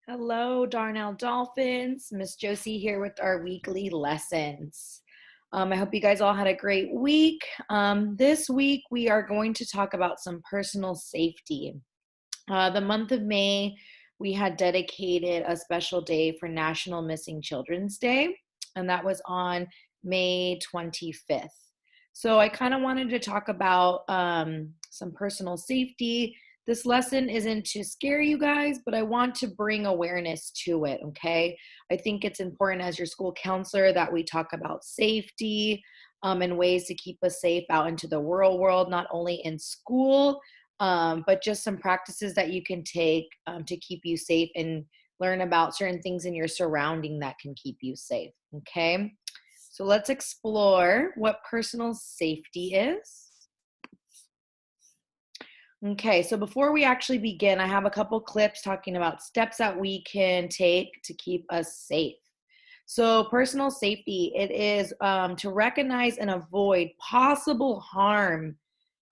Hello, Darnell Dolphins. Miss Josie here with our weekly lessons. I hope you guys all had a great week. This week, we are going to talk about some personal safety. The month of May, we had dedicated a special day for National Missing Children's Day, and that was on May 25th. So I kind of wanted to talk about some personal safety. This lesson isn't to scare you guys, but I want to bring awareness to it, okay? I think it's important as your school counselor that we talk about safety and ways to keep us safe out into the real world, not only in school, but just some practices that you can take to keep you safe and learn about certain things in your surrounding that can keep you safe, okay? So let's explore what personal safety is. Okay, so before we actually begin, I have a couple clips talking about steps that we can take to keep us safe. So personal safety, it is to recognize and avoid possible harm,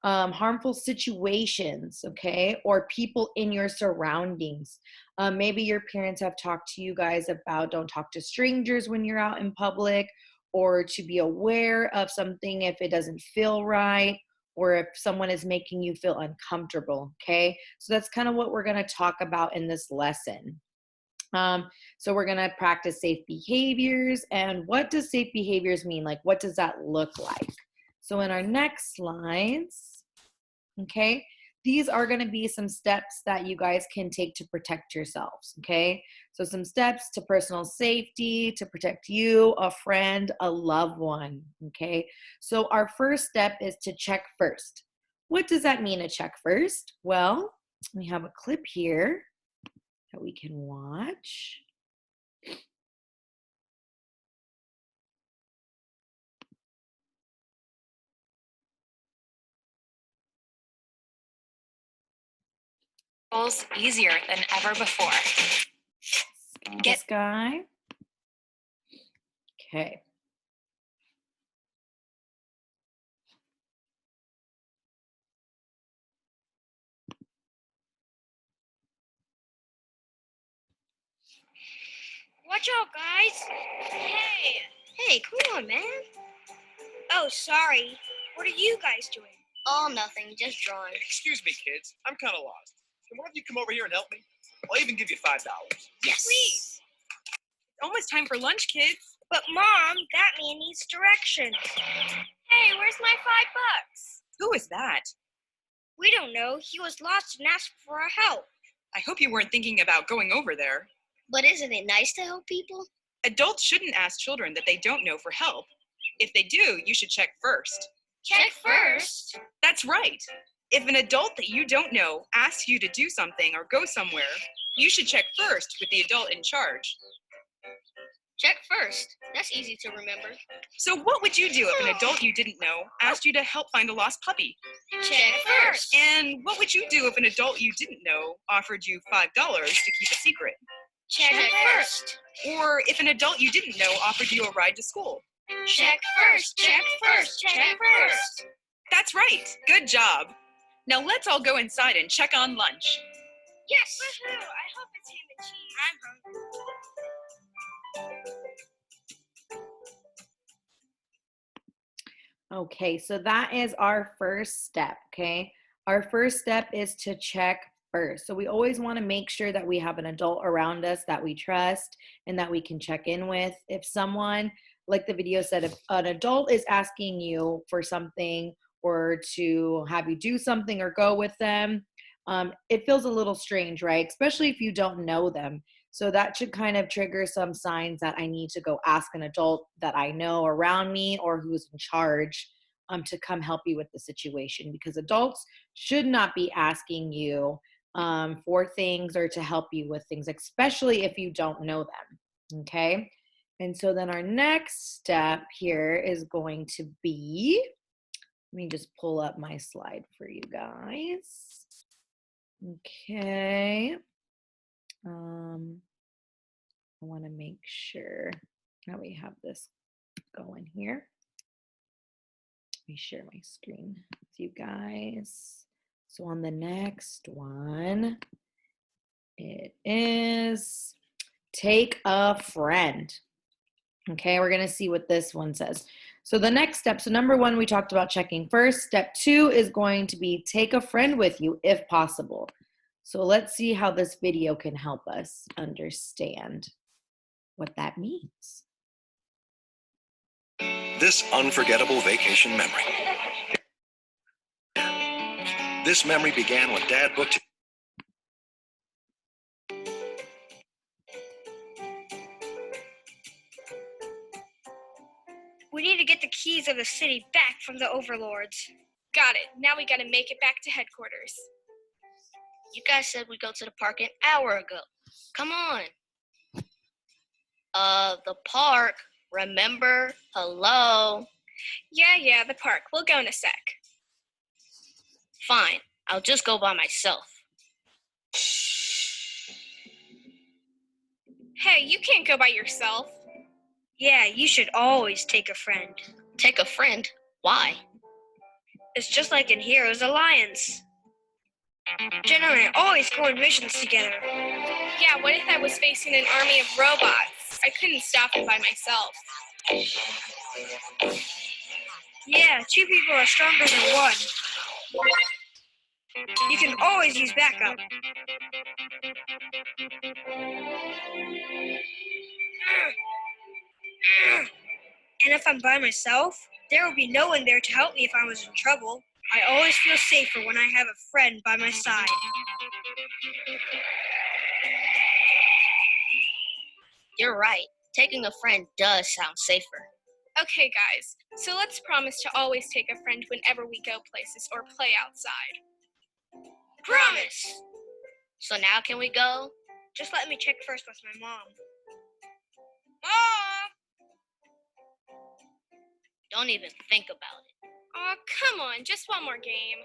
harmful situations, okay, or people in your surroundings. Maybe your parents have talked to you guys about don't talk to strangers when you're out in public, or to be aware of something if it doesn't feel right, or if someone is making you feel uncomfortable, okay? So that's kind of what we're going to talk about in this lesson. So we're going to practice safe behaviors. And what does safe behaviors mean? Like, what does that look like? So in our next slides, okay, these are going to be some steps that you guys can take to protect yourselves, okay? So some steps to personal safety, to protect you, a friend, a loved one, okay? So our first step is to check first. What does that mean to check first? Well, we have a clip here that we can watch. Easier than ever before. This guy. Okay. Watch out, guys! Hey, come on, man. Oh, sorry. What are you guys doing? Oh, nothing, just drawing. Excuse me, kids. I'm kind of lost. Can one of you come over here and help me? I'll even give you $5. Yes. Please. Almost time for lunch, kids. But, Mom, that man needs directions. Hey, where's my $5? Who is that? We don't know. He was lost and asked for our help. I hope you weren't thinking about going over there. But isn't it nice to help people? Adults shouldn't ask children that they don't know for help. If they do, you should check first. Check first? That's right. If an adult that you don't know asks you to do something or go somewhere, you should check first with the adult in charge. Check first. That's easy to remember. So what would you do if an adult you didn't know asked you to help find a lost puppy? Check first. And what would you do if an adult you didn't know offered you $5 to keep a secret? Check first. Or if an adult you didn't know offered you a ride to school? Check first. Check first. Check first. That's right. Good job. Now let's all go inside and check on lunch. Yes! Woohoo! I hope it's ham and cheese. I'm hungry. Okay, so that is our first step, okay? Our first step is to check first. So we always want to make sure that we have an adult around us that we trust and that we can check in with. If someone, like the video said, if an adult is asking you for something or to have you do something or go with them, it feels a little strange, right? Especially if you don't know them. So that should kind of trigger some signs that I need to go ask an adult that I know around me or who's in charge to come help you with the situation, because adults should not be asking you for things or to help you with things, especially if you don't know them. Okay. And so then our next step here is going to be, let me just pull up my slide for you guys. Okay. I want to make sure that we have this going here. Let me share my screen with you guys. So on the next one It is take a friend. Okay, we're going to see what this one says. So the next step, so number 1, we talked about checking first. Step 2 is going to be take a friend with you if possible. So let's see how this video can help us understand what that means. This unforgettable vacation memory. This memory began when Dad booked. We need to get the keys of the city back from the overlords. Got it. Now we gotta make it back to headquarters. You guys said we'd go to the park an hour ago. Come on. The park. Remember? Hello? Yeah, the park. We'll go in a sec. Fine. I'll just go by myself. Hey, you can't go by yourself. Yeah, you should always take a friend. Take a friend? Why? It's just like in Heroes Alliance. Jenna and I always go on missions together. Yeah, what if I was facing an army of robots? I couldn't stop it by myself. Yeah, 2 people are stronger than 1. You can always use backup. And if I'm by myself, there will be no one there to help me if I was in trouble. I always feel safer when I have a friend by my side. You're right. Taking a friend does sound safer. Okay, guys, so let's promise to always take a friend whenever we go places or play outside. Promise! So now can we go? Just let me check first with my mom. Mom! Don't even think about it. Aw, come on, just one more game.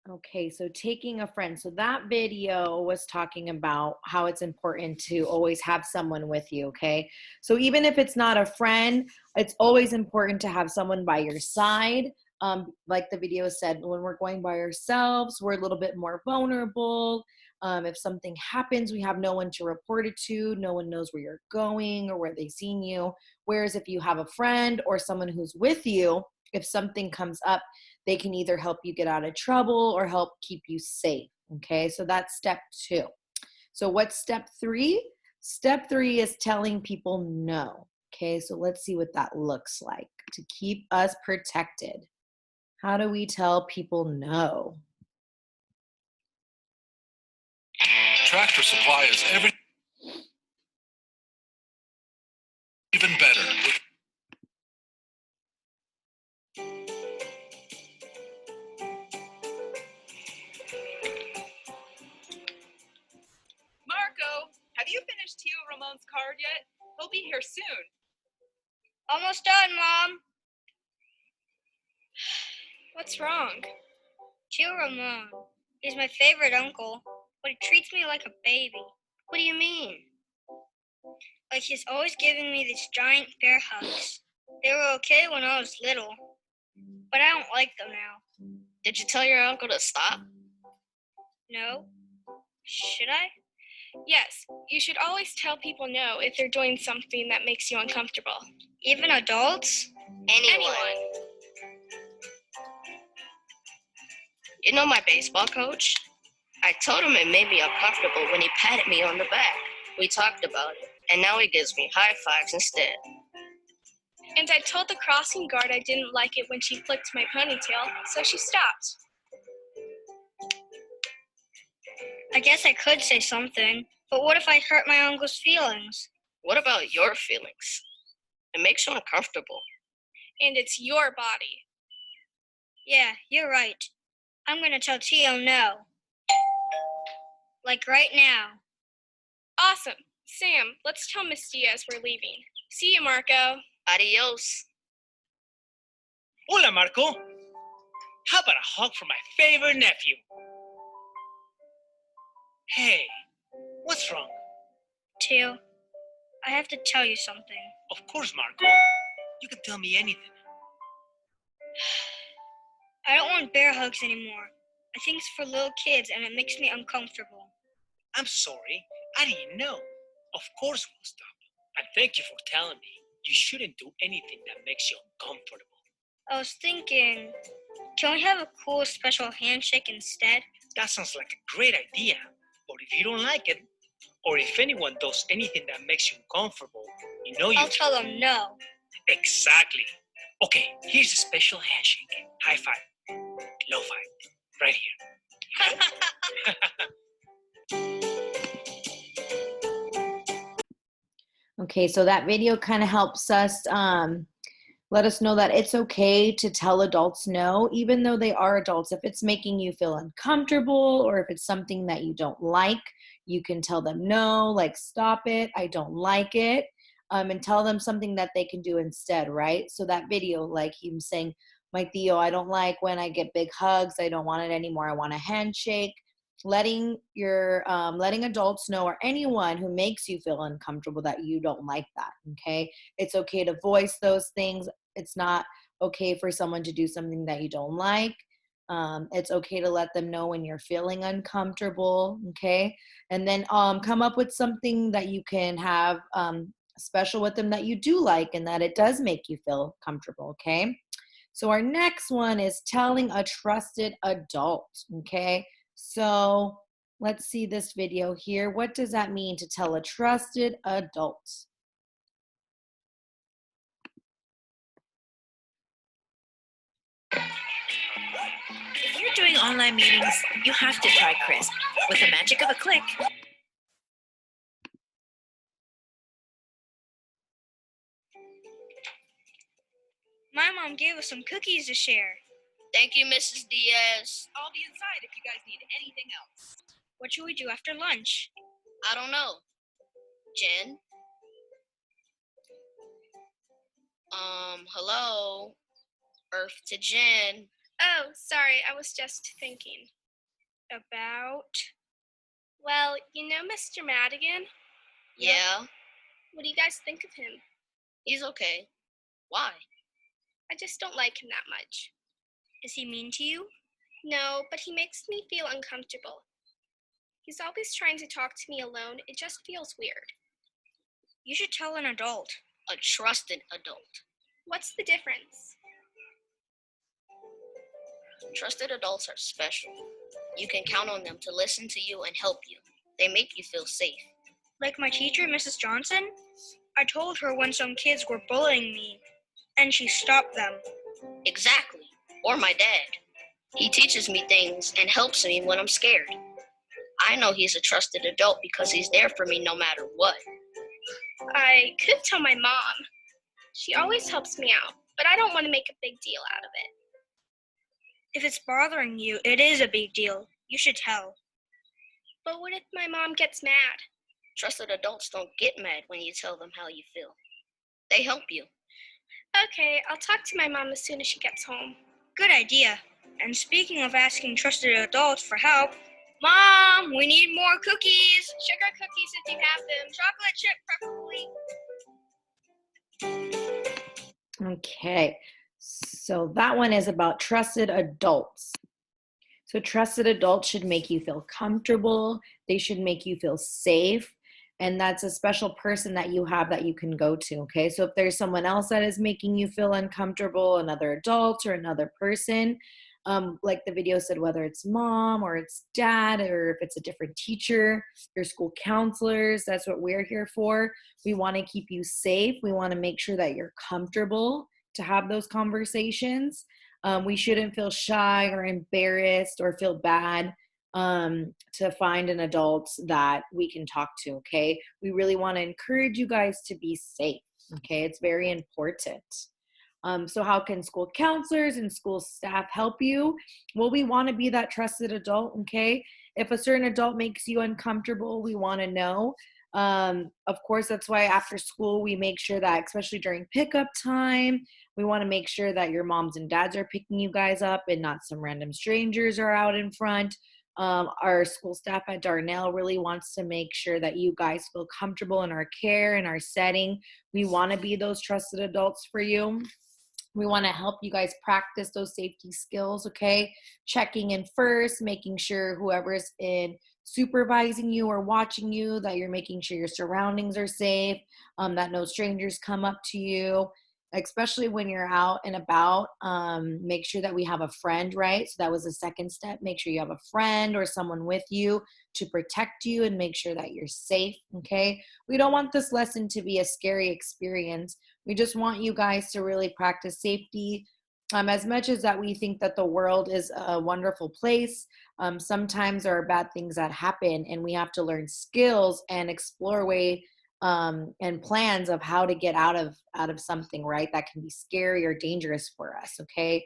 Okay, so taking a friend. So that video was talking about how it's important to always have someone with you, okay? So even if it's not a friend, it's always important to have someone by your side. Like the video said, when we're going by ourselves, we're a little bit more vulnerable. If something happens, we have no one to report it to. No one knows where you're going or where they've seen you. Whereas if you have a friend or someone who's with you, if something comes up, they can either help you get out of trouble or help keep you safe. Okay, so that's step 2. So what's step 3? Step 3 is telling people no. Okay, so let's see what that looks like to keep us protected. How do we tell people no? Tractor Supply is even better. Marco, have you finished Tio Ramon's card yet? He'll be here soon. Almost done, Mom. What's wrong? Tio Ramon. He's my favorite uncle, but he treats me like a baby. What do you mean? Like he's always giving me these giant bear hugs. They were okay when I was little, but I don't like them now. Did you tell your uncle to stop? No? Should I? Yes, you should always tell people no if they're doing something that makes you uncomfortable. Even adults? Anyone. You know my baseball coach? I told him it made me uncomfortable when he patted me on the back. We talked about it, and now he gives me high fives instead. And I told the crossing guard I didn't like it when she flicked my ponytail, so she stopped. I guess I could say something, but what if I hurt my uncle's feelings? What about your feelings? It makes you uncomfortable. And it's your body. Yeah, you're right. I'm gonna tell Tio no. Like right now. Awesome. Sam, let's tell Miss Diaz we're leaving. See you, Marco. Adios. Hola, Marco. How about a hug from my favorite nephew? Hey, what's wrong? Tio, I have to tell you something. Of course, Marco. You can tell me anything. I don't want bear hugs anymore. I think it's for little kids and it makes me uncomfortable. I'm sorry. I didn't know. Of course we'll stop. And thank you for telling me. You shouldn't do anything that makes you uncomfortable. I was thinking, can we have a cool special handshake instead? That sounds like a great idea. But if you don't like it, or if anyone does anything that makes you uncomfortable, you know you... I'll tell them no. Exactly. Okay, here's a special handshake. High five. Low five. Right here. Okay, so that video kind of helps us let us know that it's okay to tell adults no, even though they are adults. If it's making you feel uncomfortable or if it's something that you don't like, you can tell them no, like stop it, I don't like it, and tell them something that they can do instead, right? So that video, like him saying, my Theo, I don't like when I get big hugs, I don't want it anymore, I want a handshake. Letting adults know, or anyone who makes you feel uncomfortable, that you don't like that. Okay, it's okay to voice those things. It's not okay for someone to do something that you don't like. It's okay to let them know when you're feeling uncomfortable. Okay, and then come up with something that you can have special with them that you do like and that it does make you feel comfortable. Okay, so our next one is telling a trusted adult. Okay, so let's see this video here. What does that mean to tell a trusted adult? If you're doing online meetings, you have to try Crisp. With the magic of a click, My mom gave us some cookies to share. Thank you, Mrs. Diaz. I'll be inside if you guys need anything else. What should we do after lunch? I don't know. Jen? Hello? Earth to Jen. Oh, sorry, I was just thinking. About? Well, you know Mr. Madigan? Yeah, What do you guys think of him? he's okay. Why? I just don't like him that much. Is he mean to you? No, but he makes me feel uncomfortable. He's always trying to talk to me alone. It just feels weird. You should tell an adult. A trusted adult. What's the difference? Trusted adults are special. You can count on them to listen to you and help you. They make you feel safe. Like my teacher, Mrs. Johnson? I told her when some kids were bullying me, and she stopped them. Exactly. Or my dad. He teaches me things and helps me when I'm scared. I know he's a trusted adult because he's there for me no matter what. I could tell my mom. She always helps me out, but I don't want to make a big deal out of it. If it's bothering you, it is a big deal. You should tell. But what if my mom gets mad? Trusted adults don't get mad when you tell them how you feel. They help you. Okay, I'll talk to my mom as soon as she gets home. Good idea. And speaking of asking trusted adults for help, Mom, we need more cookies. Sugar cookies if you have them. Chocolate chip preferably. Okay, so that one is about trusted adults. So trusted adults should make you feel comfortable. They should make you feel safe. And that's a special person that you have that you can go to, okay? So if there's someone else that is making you feel uncomfortable, another adult or another person, like the video said, whether it's mom or it's dad or if it's a different teacher, your school counselors, that's what we're here for. We want to keep you safe. We want to make sure that you're comfortable to have those conversations. We shouldn't feel shy or embarrassed or feel bad to find an adult that we can talk to, okay? We really want to encourage you guys to be safe, okay? It's very important. So how can school counselors and school staff help you? Well, we want to be that trusted adult, okay? If a certain adult makes you uncomfortable, we want to know. Of course, that's why after school, we make sure that, especially during pickup time, we want to make sure that your moms and dads are picking you guys up and not some random strangers are out in front. Our school staff at Darnell really wants to make sure that you guys feel comfortable in our care and our setting. We want to be those trusted adults for you. We want to help you guys practice those safety skills, okay? Checking in first, making sure whoever's in supervising you or watching you, that you're making sure your surroundings are safe, that no strangers come up to you, especially when you're out and about. Make sure that we have a friend, right? So that was the second step. Make sure you have a friend or someone with you to protect you and make sure that you're safe, okay? We don't want this lesson to be a scary experience. We just want you guys to really practice safety. As much as that we think that the world is a wonderful place, sometimes there are bad things that happen, and we have to learn skills and explore way and plans of how to get out of something, right? That can be scary or dangerous for us. Okay,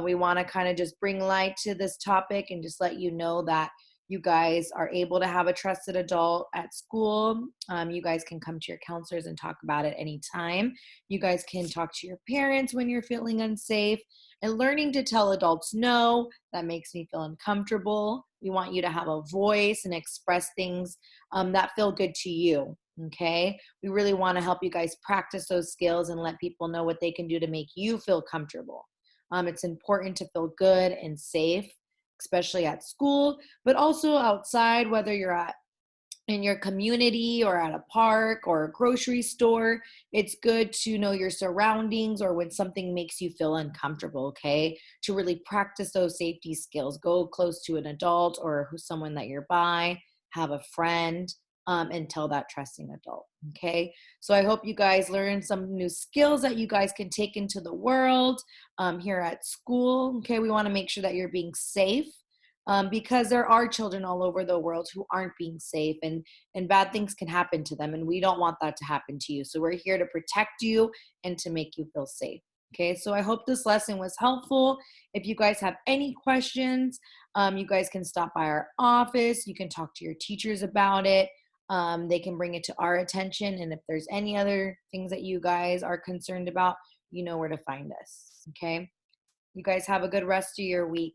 we want to kind of just bring light to this topic and just let you know that you guys are able to have a trusted adult at school. You guys can come to your counselors and talk about it anytime. You guys can talk to your parents when you're feeling unsafe. And learning to tell adults no, that makes me feel uncomfortable. We want you to have a voice and express things that feel good to you. Okay, we really want to help you guys practice those skills and let people know what they can do to make you feel comfortable. It's important to feel good and safe, especially at school, but also outside, whether you're at in your community or at a park or a grocery store. It's good to know your surroundings or when something makes you feel uncomfortable, okay? To really practice those safety skills. Go close to an adult or someone that you're by, have a friend, and tell that trusting adult, okay? So I hope you guys learn some new skills that you guys can take into the world here at school, okay? We want to make sure that you're being safe. Because there are children all over the world who aren't being safe, and bad things can happen to them, and we don't want that to happen to you. So we're here to protect you and to make you feel safe. Okay, so I hope this lesson was helpful. If you guys have any questions, you guys can stop by our office. You can talk to your teachers about it. They can bring it to our attention. And if there's any other things that you guys are concerned about, you know where to find us. Okay, you guys have a good rest of your week.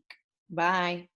Bye.